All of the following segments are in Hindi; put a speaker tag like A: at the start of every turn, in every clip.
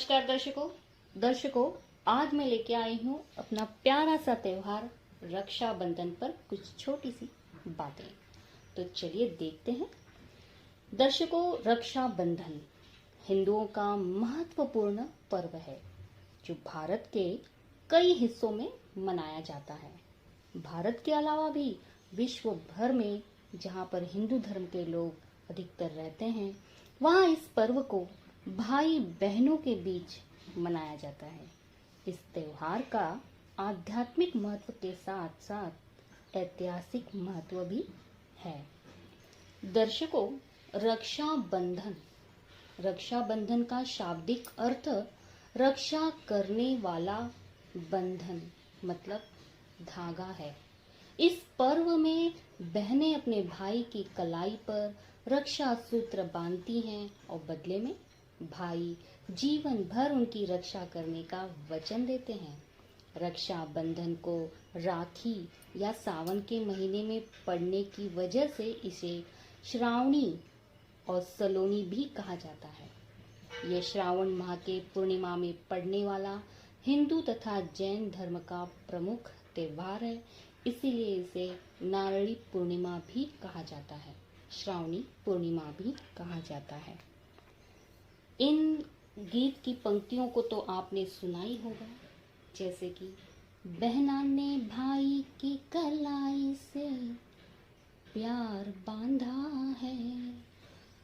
A: नमस्कार दर्शकों आज मैं लेके आई हूँ अपना प्यारा सा त्योहार रक्षाबंधन पर कुछ छोटी सी बातें। तो चलिए देखते हैं। दर्शकों, रक्षाबंधन हिंदुओं का महत्वपूर्ण पर्व है जो भारत के कई हिस्सों में मनाया जाता है। भारत के अलावा भी विश्व भर में जहाँ पर हिंदू धर्म के लोग अधिकतर रहते हैं, वहाँ इस पर्व को भाई बहनों के बीच मनाया जाता है। इस त्योहार का आध्यात्मिक महत्व के साथ साथ ऐतिहासिक महत्व भी है। दर्शकों, रक्षाबंधन का शाब्दिक अर्थ रक्षा करने वाला बंधन मतलब धागा है। इस पर्व में बहनें अपने भाई की कलाई पर रक्षा सूत्र बांधती हैं और बदले में भाई जीवन भर उनकी रक्षा करने का वचन देते हैं। रक्षाबंधन को राखी या सावन के महीने में पड़ने की वजह से इसे श्रावणी और सलोनी भी कहा जाता है। यह श्रावण माह के पूर्णिमा में पड़ने वाला हिंदू तथा जैन धर्म का प्रमुख त्योहार है, इसीलिए इसे नारळी पूर्णिमा भी कहा जाता है, श्रावणी पूर्णिमा भी कहा जाता है। इन गीत की पंक्तियों को तो आपने सुना ही होगा, जैसे कि बहना ने भाई की कलाई से प्यार बांधा है,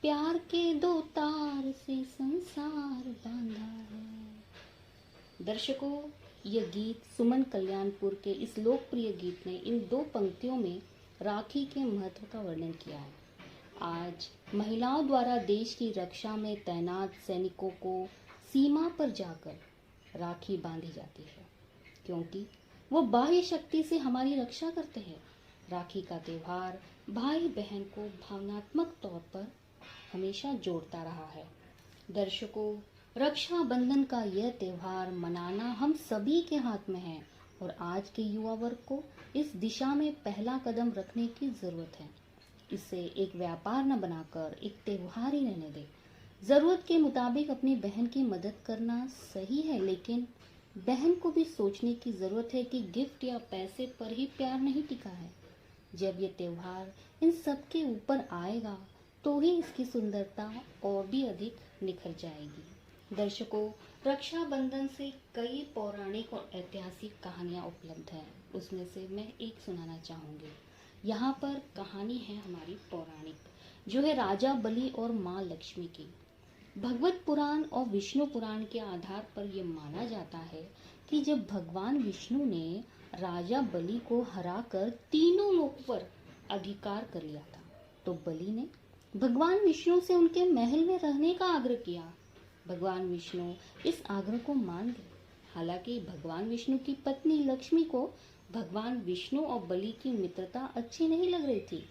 A: प्यार के दो तार से संसार बांधा है। दर्शकों, यह गीत सुमन कल्याणपुर के इस लोकप्रिय गीत ने इन दो पंक्तियों में राखी के महत्व का वर्णन किया है। आज महिलाओं द्वारा देश की रक्षा में तैनात सैनिकों को सीमा पर जाकर राखी बांधी जाती है, क्योंकि वो बाह्य शक्ति से हमारी रक्षा करते हैं। राखी का त्योहार भाई बहन को भावनात्मक तौर पर हमेशा जोड़ता रहा है। दर्शकों, रक्षाबंधन का यह त्योहार मनाना हम सभी के हाथ में है और आज के युवा वर्ग को इस दिशा में पहला कदम रखने की जरूरत है। इसे एक व्यापार न बनाकर एक त्योहार ही रहने दे। जरूरत के मुताबिक अपनी बहन की मदद करना सही है, लेकिन बहन को भी सोचने की जरूरत है कि गिफ्ट या पैसे पर ही प्यार नहीं टिका है। जब ये त्योहार इन सब के ऊपर आएगा तो ही इसकी सुंदरता और भी अधिक निखर जाएगी। दर्शकों, रक्षाबंधन से कई पौराणिक और ऐतिहासिक कहानियां उपलब्ध हैं। उसमें से मैं एक सुनाना चाहूंगी। यहाँ पर कहानी है हमारी पौराणिक, जो है राजा बलि और माँ लक्ष्मी की। भगवत पुराण और विष्णु पुराण के आधार पर यह माना जाता है कि जब भगवान विष्णु ने राजा बलि को हराकर तीनों लोक पर अधिकार कर लिया था, तो बलि ने भगवान विष्णु से उनके महल में रहने का आग्रह किया। भगवान विष्णु इस आग्रह को मान गए। हालांकि भगवान विष्णु की पत्नी लक्ष्मी को भगवान विष्णु और बलि की मित्रता अच्छी नहीं लग रही थी,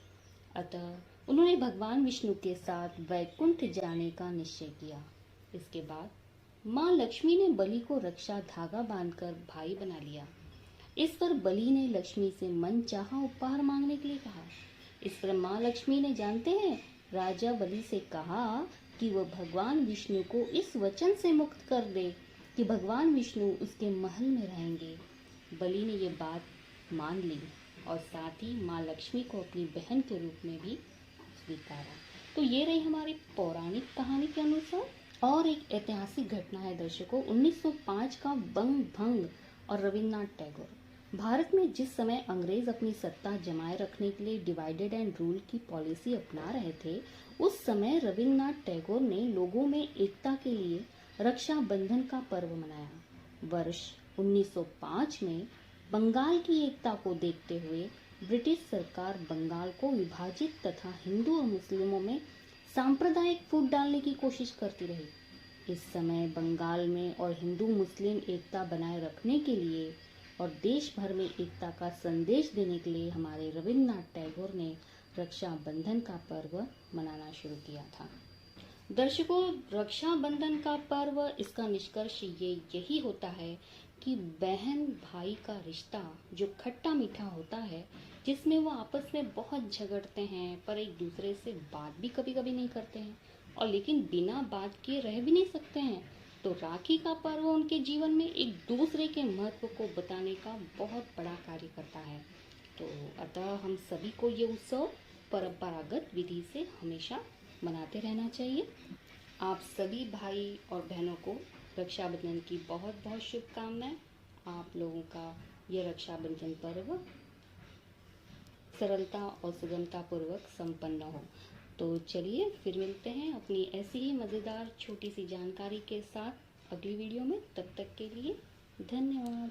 A: अतः उन्होंने भगवान विष्णु के साथ वैकुंठ जाने का निश्चय किया। इसके बाद माँ लक्ष्मी ने बलि को रक्षा धागा बांधकर भाई बना लिया। इस पर बलि ने लक्ष्मी से मनचाहा उपहार मांगने के लिए कहा। इस पर माँ लक्ष्मी ने, जानते हैं, राजा बलि से कहा कि वह भगवान विष्णु को इस वचन से मुक्त कर दे कि भगवान विष्णु उसके महल में रहेंगे। बलि ने ये बात मान ली और साथ ही माँ लक्ष्मी को अपनी बहन के रूप में भी स्वीकारा। तो ये रही हमारी पौराणिक कहानी के अनुसार। और एक ऐतिहासिक घटना है दर्शकों, 1905 का बंग भंग और रविन्द्रनाथ टैगोर। भारत में जिस समय अंग्रेज अपनी सत्ता जमाए रखने के लिए डिवाइडेड एंड रूल की पॉलिसी अपना रहे थे, उस समय रविन्द्रनाथ टैगोर ने लोगों में एकता के लिए रक्षाबंधन का पर्व मनाया। वर्ष 1905 में बंगाल की एकता को देखते हुए ब्रिटिश सरकार बंगाल को विभाजित तथा हिंदू और मुस्लिमों में सांप्रदायिक फूट डालने की कोशिश करती रही। इस समय बंगाल में और हिंदू मुस्लिम एकता बनाए रखने के लिए और देश भर में एकता का संदेश देने के लिए हमारे रविन्द्रनाथ टैगोर ने रक्षाबंधन का पर्व मनाना शुरू किया था। दर्शकों, रक्षाबंधन का पर्व, इसका निष्कर्ष यही होता है कि बहन भाई का रिश्ता जो खट्टा मीठा होता है, जिसमें वो आपस में बहुत झगड़ते हैं पर एक दूसरे से बात भी कभी कभी नहीं करते हैं और लेकिन बिना बात किए रह भी नहीं सकते हैं, तो राखी का पर्व उनके जीवन में एक दूसरे के महत्व को बताने का बहुत बड़ा कार्य करता है। तो अतः हम सभी को ये उत्सव परंपरागत विधि से हमेशा मनाते रहना चाहिए। आप सभी भाई और बहनों को रक्षाबंधन की बहुत बहुत शुभकामनाएं। आप लोगों का ये रक्षाबंधन पर्व सरलता और सुगमता पूर्वक संपन्न हो। तो चलिए फिर मिलते हैं अपनी ऐसी ही मज़ेदार छोटी सी जानकारी के साथ अगली वीडियो में। तब तक के लिए धन्यवाद।